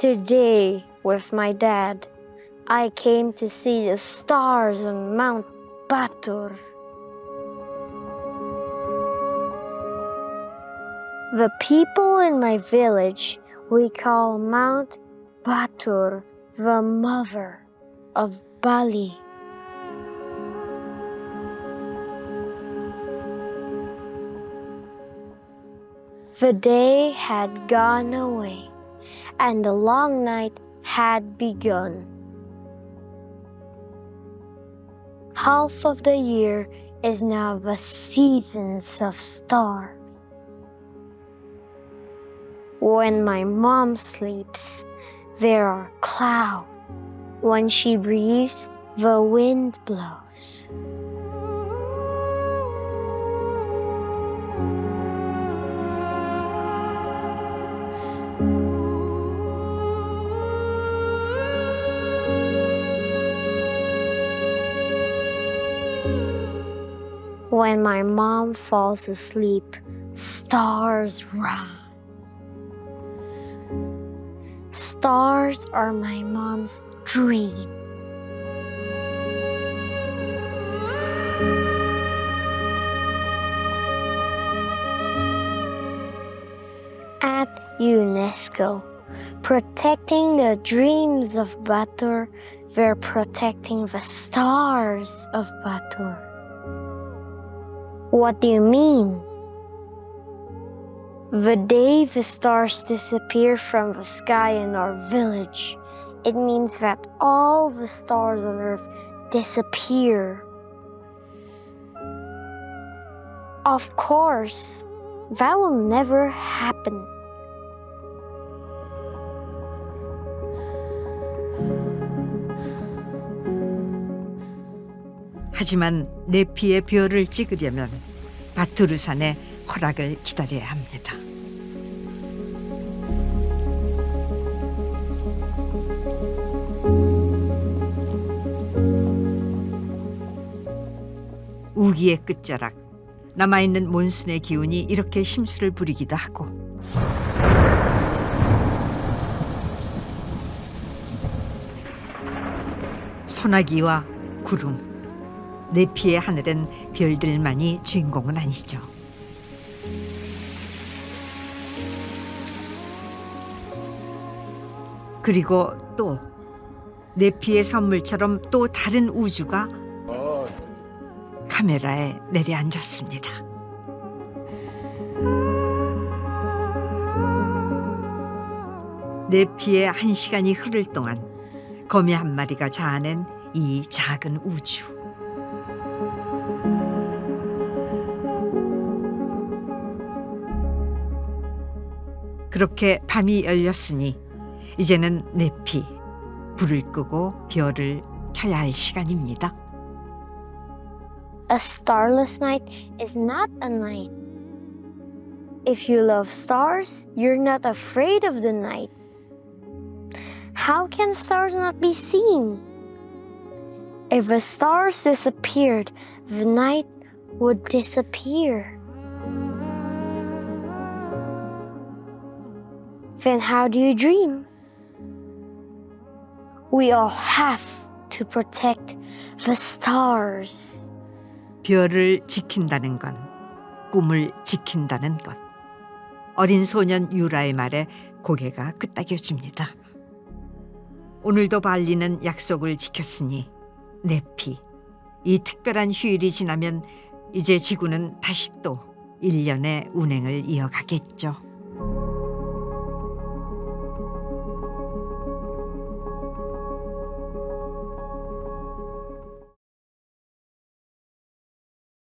Today, with my dad, I came to see the stars on Mount Batur. The people in my village, we call Mount Batur the mother of Bali. The day had gone away, and the long night had begun. Half of the year is now the seasons of stars. When my mom sleeps, there are clouds. When she breathes, the wind blows. When my mom falls asleep, stars rise. Stars are my mom's dream. At UNESCO, protecting the dreams of Batur, they're protecting the stars of Batur. What do you mean? The day the stars disappear from the sky in our village, it means that all the stars on earth disappear. Of course, that will never happen. 하지만 네피의 별을 찍으려면 바투르산의 허락을 기다려야 합니다. 우기의 끝자락, 남아있는 몬순의 기운이 이렇게 심수를 부리기도 하고 소나기와 구름, 네피의 하늘엔 별들만이 주인공은 아니죠. 그리고 또 네피의 선물처럼 또 다른 우주가 카메라에 내려앉았습니다. 네피의 1시간이 흐를 동안 거미 한 마리가 자아낸 이 작은 우주. 그렇게 밤이 열렸으니 이제는 네피, 불을 끄고 별을 켜야 할 시간입니다. A starless night is not a night. If you love stars, you're not afraid of the night. How can stars not be seen? If the stars disappeared, the night would disappear. Then how do you dream? We all have to protect the stars. 별을 지킨다는 건 꿈을 지킨다는 것. 어린 소년 유라의 말에 고개가 끄덕여집니다. 오늘도 발리는 약속을 지켰으니 네피, 이 특별한 휴일이 지나면 이제 지구는 다시 또 1년의 운행을 이어가겠죠.